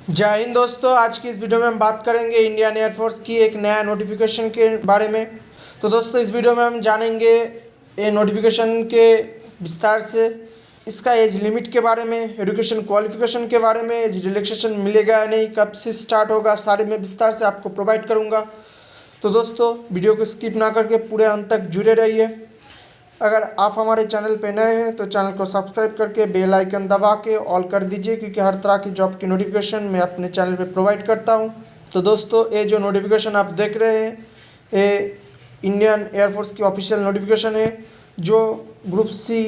जय हिंद दोस्तों। आज की इस वीडियो में हम बात करेंगे इंडियन एयरफोर्स की एक नया नोटिफिकेशन के बारे में। तो दोस्तों इस वीडियो में हम जानेंगे ये नोटिफिकेशन के विस्तार से, इसका एज लिमिट के बारे में, एजुकेशन क्वालिफिकेशन के बारे में, एज रिलैक्सेशन मिलेगा या नहीं, कब से स्टार्ट होगा, सारे मैं विस्तार से आपको प्रोवाइड करूँगा। तो दोस्तों वीडियो को स्किप ना करके पूरे अंत तक जुड़े रहिए। अगर आप हमारे चैनल पर नए हैं तो चैनल को सब्सक्राइब करके बेल आइकन दबा के ऑल कर दीजिए, क्योंकि हर तरह की जॉब की नोटिफिकेशन मैं अपने चैनल पे प्रोवाइड करता हूं। तो दोस्तों ये जो नोटिफिकेशन आप देख रहे हैं ये इंडियन एयरफोर्स की ऑफिशियल नोटिफिकेशन है, जो ग्रुप सी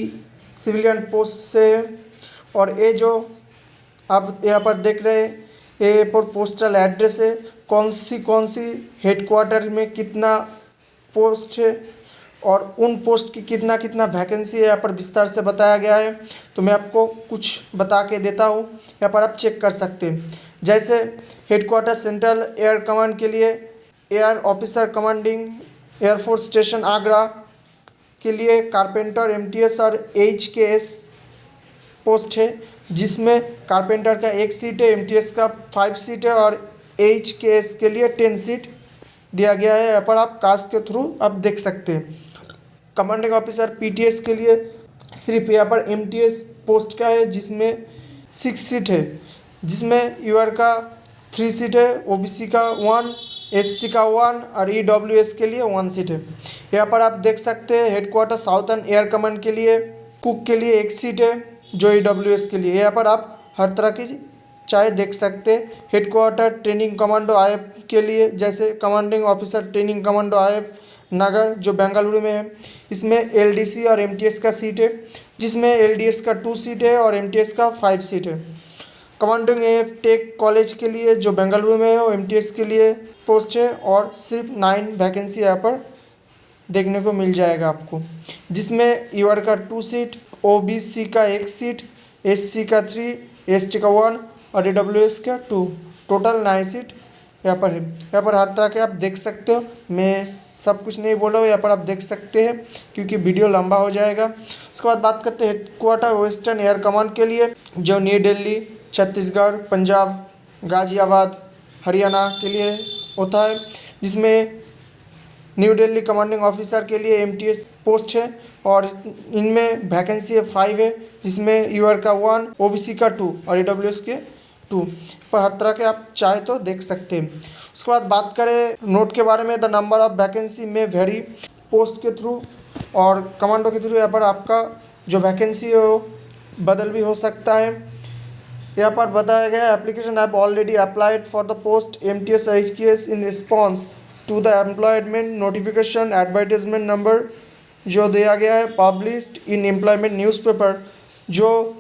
सिविलियन पोस्ट से है। और ये जो आप यहाँ पर देख रहे हैं ये पर पोस्टल एड्रेस है, कौन सी हेडक्वार्टर में कितना पोस्ट है और उन पोस्ट की कितना कितना वैकेंसी है यहाँ पर विस्तार से बताया गया है। तो मैं आपको कुछ बता के देता हूँ, यहाँ पर आप चेक कर सकते हैं। जैसे हेडक्वार्टर सेंट्रल एयर कमांड के लिए air officer commanding air force station Agra के लिए कारपेंटर एमटीएस और एचकेएस पोस्ट है, जिसमें कारपेंटर का 1 सीट है, एमटीएस का 5 सीट है और एचकेएस के लिए 10 सीट दिया गया है। यहाँ पर आप कास्ट के थ्रू आप देख सकते हैं। कमांडिंग ऑफिसर पीटीएस के लिए सिर्फ यहाँ पर एमटीएस पोस्ट का है, जिसमें 6 सीट है, जिसमें यूआर का 3 सीट है, ओबीसी का 1, एससी का 1 और ईडब्ल्यूएस के लिए 1 सीट है। यहाँ पर आप देख सकते हैं हेडक्वार्टर साउथर्न एयर कमांड के लिए कुक के लिए 1 सीट है, जो ईडब्ल्यूएस के लिए। यहाँ पर आप हर तरह की चाहे देख सकते हैं। हेडक्वार्टर ट्रेनिंग कमांडो आईएफ के लिए जैसे commanding officer training commando IF नगर, जो बेंगलुरु में है, इसमें एलडीसी और एमटीएस का सीट है, जिसमें एलडीएस का 2 सीट है और एमटीएस का 5 सीट है। कमांडिंग एफ टेक कॉलेज के लिए जो बेंगलुरु में है वो एमटीएस के लिए पोस्ट है और सिर्फ 9 वैकेंसी यहाँ पर देखने को मिल जाएगा आपको, जिसमें यूआर का 2 सीट, ओबीसी का 1 सीट, एससी का 3, एसटी का 1 और ईडब्ल्यूएस का 2, टोटल 9 सीट यहाँ पर है। यहाँ पर हर तरह के आप देख सकते हो, मैं सब कुछ नहीं बोल रहा हूँ, यहाँ पर आप देख सकते हैं क्योंकि वीडियो लंबा हो जाएगा। उसके बाद बात करते हैं हेडक्वार्टर वेस्टर्न एयर कमांड के लिए, जो न्यू दिल्ली, छत्तीसगढ़, पंजाब, गाजियाबाद, हरियाणा के लिए होता है, जिसमें न्यू दिल्ली कमांडिंग ऑफिसर के लिए एमटीएस पोस्ट है और इनमें वैकेंसी है 5 है, जिसमें यूआर का 1, ओबीसी का 2 और ईडब्ल्यूएस के 2 पर हर तरह के आप चाहे तो देख सकते हैं। उसके बाद बात करें नोट के बारे में, द नंबर ऑफ वैकेंसी में वेरी पोस्ट के थ्रू और कमांडो के थ्रू यहाँ पर आपका जो वैकेंसी है वो बदल भी हो सकता है। यहाँ पर बताया गया है application have already applied for the post MTS HKS in response to the employment notification advertisement number, जो दिया गया है पब्लिश्ड इन एम्प्लॉयमेंट न्यूज़पेपर, जो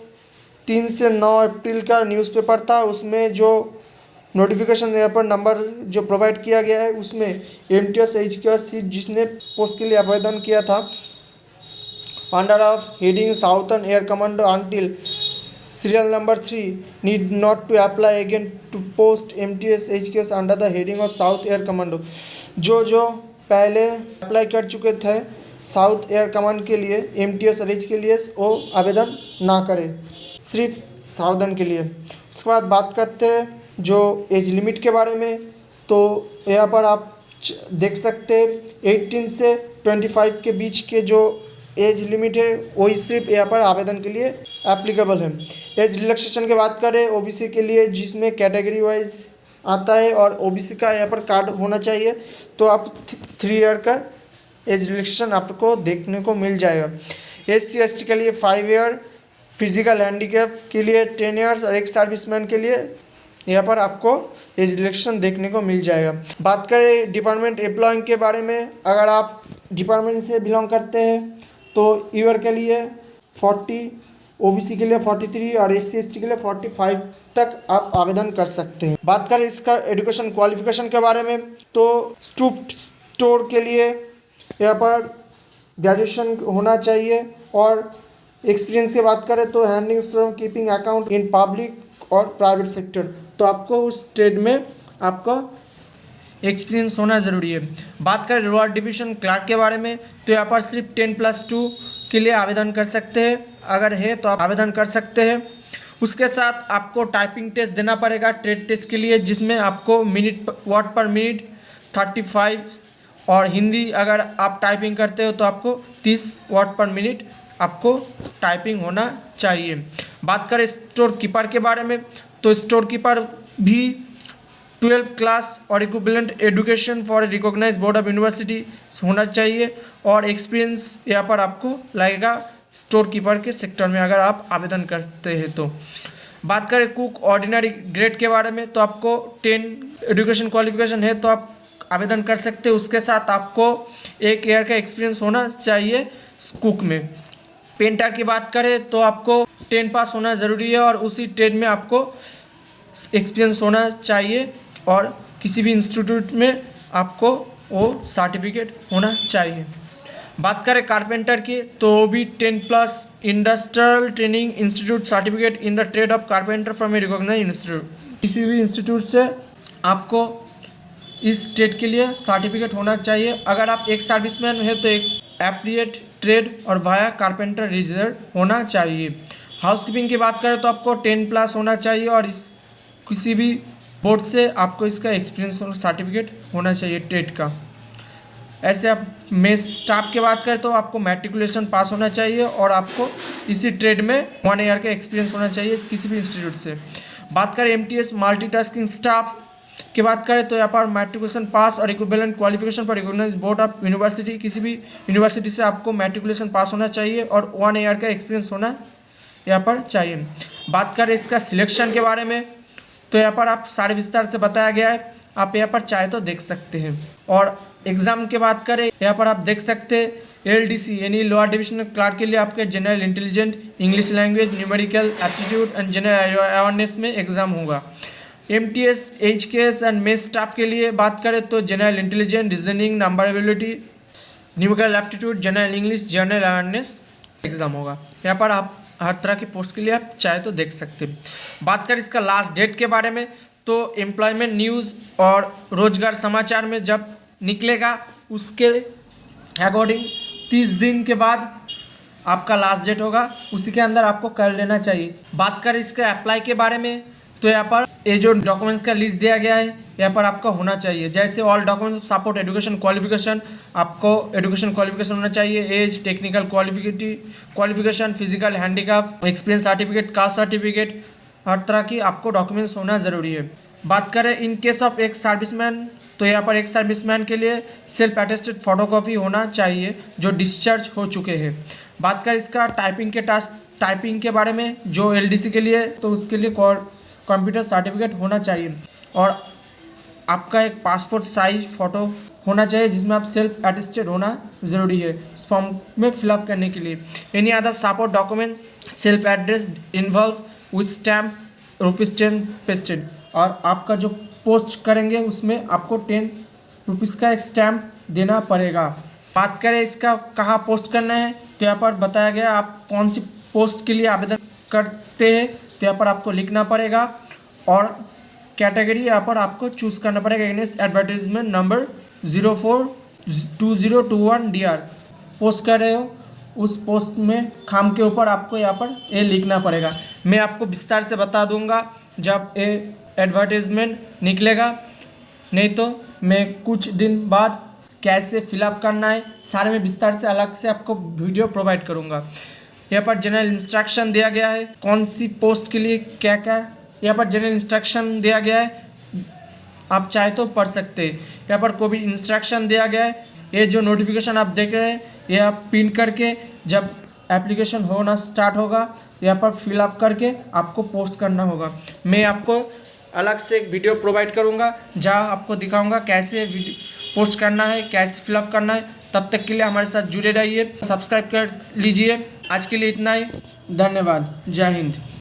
3 से 9 अप्रैल का न्यूज़पेपर था। उसमें जो नोटिफिकेशन यहाँ पर नंबर जो प्रोवाइड किया गया है उसमें एमटीएस एचकेएस सीट जिसने पोस्ट के लिए आवेदन किया था under of heading southern air command until serial number 3 need not to apply again to post MTS HKS under the heading of south air command, जो पहले अप्लाई कर चुके थे साउथ एयर कमांड के लिए एमटीएस और एच के लिए, वो आवेदन ना करें, सिर्फ सावधान के लिए। उसके बाद बात करते हैं जो एज लिमिट के बारे में, तो यहाँ पर आप देख सकते हैं 18 से 25 के बीच के जो एज लिमिट है वही सिर्फ यहाँ पर आवेदन के लिए एप्लीकेबल है। एज रिलैक्सेशन की बात करें ओबीसी के लिए, जिसमें कैटेगरी वाइज आता है और ओबीसी का यहाँ पर कार्ड होना चाहिए, तो आप 3 ईयर का एज रिलैक्सेशन आपको देखने को मिल जाएगा। एससी एसटी के लिए 5 ईयर, फिजिकल हैंडीकैप के लिए 10 ईयर्स और एक सर्विसमैन के लिए यहाँ पर आपको एज रिलैक्सेशन देखने को मिल जाएगा। बात करें डिपार्टमेंट एम्प्लॉइंग के बारे में, अगर आप डिपार्टमेंट से बिलोंग करते हैं तो ईयर के लिए 40, ओबीसी के लिए 43 और एससी एसटी के लिए 45 तक आप आवेदन कर सकते हैं। बात करें इसका एजुकेशन क्वालिफिकेशन के बारे में, तो स्टोर के लिए यहाँ पर ग्रेजुएशन होना चाहिए और एक्सपीरियंस की बात करें तो handling store keeping account in public और प्राइवेट सेक्टर, तो आपको उस ट्रेड में आपका एक्सपीरियंस होना ज़रूरी है। बात करें रोअर डिवीज़न क्लर्क के बारे में, तो यहाँ पर सिर्फ 10+2 के लिए आवेदन कर सकते हैं, अगर है तो आप आवेदन कर सकते हैं। उसके साथ आपको टाइपिंग टेस्ट देना पड़ेगा ट्रेड टेस्ट के लिए, जिसमें आपको वर्ड पर मिनट 35 और हिंदी अगर आप टाइपिंग करते हो तो आपको 30 वर्ड पर मिनट आपको टाइपिंग होना चाहिए। बात करें स्टोर कीपर के बारे में, तो स्टोर कीपर भी 12 क्लास और equivalent education for recognised board of university होना चाहिए और एक्सपीरियंस यहाँ पर आपको लगेगा स्टोर कीपर के सेक्टर में अगर आप आवेदन करते हैं तो। बात करें कुक ऑर्डिनरी ग्रेड के बारे में, तो आपको 10 एजुकेशन क्वालिफिकेशन है तो आप आवेदन कर सकते हैं। उसके साथ आपको 1 ईयर का एक्सपीरियंस होना चाहिए कुक में। पेंटर की बात करें तो आपको 10 पास होना ज़रूरी है और उसी ट्रेड में आपको एक्सपीरियंस होना चाहिए और किसी भी इंस्टीट्यूट में आपको वो सर्टिफिकेट होना चाहिए। बात करें कारपेंटर की, तो वो भी 10+ industrial training institute certificate in the trade of carpenter from a recognised institute. किसी भी इंस्टीट्यूट से आपको इस ट्रेड के लिए सर्टिफिकेट होना चाहिए। अगर आप एक सर्विसमैन है तो एक एप्रिएट ट्रेड और वाया कारपेंटर रिजर्व होना चाहिए। हाउसकीपिंग की बात करें तो आपको 10+ होना चाहिए और इस किसी भी बोर्ड से आपको इसका एक्सपीरियंस और सर्टिफिकेट होना चाहिए ट्रेड का। ऐसे आप मेस स्टाफ की बात करें तो आपको मैट्रिकुलेशन पास होना चाहिए और आपको इसी ट्रेड में 1 ईयर का एक्सपीरियंस होना चाहिए किसी भी इंस्टीट्यूट से। बात करें MTS मल्टीटास्किंग स्टाफ की बात करें तो यहाँ पर मैट्रिकुलेशन पास और इक्विवेलेंट क्वालिफिकेशन पर रिकॉग्नाइज्ड बोर्ड ऑफ यूनिवर्सिटी, किसी भी यूनिवर्सिटी से आपको मैट्रिकुलेशन पास होना चाहिए और 1 ईयर का एक्सपीरियंस होना यहाँ पर चाहिए। बात करें इसका सिलेक्शन के बारे में, तो यहाँ पर आप सारे विस्तार से बताया गया है, आप यहाँ पर चाहे तो देख सकते हैं। और एग्ज़ाम की बात करें यहाँ पर आप देख सकते हैं LDC यानी लोअर डिविजनल क्लर्क के लिए आपके general intelligent, English language, numerical aptitude and general awareness में एग्ज़ाम होगा। MTS HKS and mess staff के लिए बात करें तो general intelligent, reasoning, number ability, numerical aptitude, general English, general awareness exam होगा। यहाँ पर आप हर तरह की पोस्ट के लिए आप चाहे तो देख सकते हैं। बात करें इसका लास्ट डेट के बारे में, तो एम्प्लॉयमेंट न्यूज़ और रोजगार समाचार में जब निकलेगा उसके अकॉर्डिंग 30 दिन के बाद आपका लास्ट डेट होगा, उसी के अंदर आपको कर लेना चाहिए। बात करें इसके अप्लाई के बारे में, तो यहाँ पर ये जो डॉक्यूमेंट्स का लिस्ट दिया गया है यहाँ पर आपका होना चाहिए। जैसे all documents support education qualification, आपको एजुकेशन क्वालिफिकेशन होना चाहिए, age, technical qualification, physical handicap, experience certificate, caste certificate, हर तरह की आपको डॉक्यूमेंट्स होना ज़रूरी है। बात करें in case of ex serviceman, तो यहाँ पर एक सर्विसमैन के लिए सेल्फ अटेस्टेड फोटोकॉपी होना चाहिए जो डिस्चार्ज हो चुके हैं। बात करें इसका टाइपिंग के बारे में, जो LDC के लिए तो उसके लिए कंप्यूटर सर्टिफिकेट होना चाहिए और आपका एक पासपोर्ट साइज फ़ोटो होना चाहिए जिसमें आप सेल्फ अटेस्टेड होना ज़रूरी है इस फॉर्म में फिलअप करने के लिए। Any other support documents self address involve with stamp ₹10 pasted, और आपका जो पोस्ट करेंगे उसमें आपको ₹10 का एक स्टैम्प देना पड़ेगा। बात करें इसका कहाँ पोस्ट करना है, तो यहाँ पर बताया गया आप कौन सी पोस्ट के लिए आवेदन करते हैं, तो यहाँ पर आपको लिखना पड़ेगा और कैटेगरी यहाँ पर आपको चूज़ करना पड़ेगा। Against advertisement number 042021 DR post कर रहे हो, उस पोस्ट में खाम के ऊपर आपको यहाँ पर ये लिखना पड़ेगा। मैं आपको विस्तार से बता दूंगा जब ये एडवर्टीजमेंट निकलेगा, नहीं तो मैं कुछ दिन बाद कैसे फिलअप करना है सारे में विस्तार से अलग से आपको वीडियो प्रोवाइड करूँगा। यहाँ पर जनरल इंस्ट्रक्शन दिया गया है कौन सी पोस्ट के लिए क्या क्या, यहाँ पर जनरल इंस्ट्रक्शन दिया गया है, आप चाहे तो पढ़ सकते हैं। यहाँ पर कोई भी इंस्ट्रक्शन दिया गया है, ये जो नोटिफिकेशन आप देख रहे हैं ये आप पिन करके जब एप्लीकेशन होना स्टार्ट होगा यहाँ पर फिलअप करके आपको पोस्ट करना होगा। मैं आपको अलग से एक वीडियो प्रोवाइड करूँगा जहाँ आपको दिखाऊँगा कैसे पोस्ट करना है, कैसे फिलअप करना है। तब तक के लिए हमारे साथ जुड़े रहिए, सब्सक्राइब कर लीजिए। आज के लिए इतना ही, धन्यवाद, जय हिंद।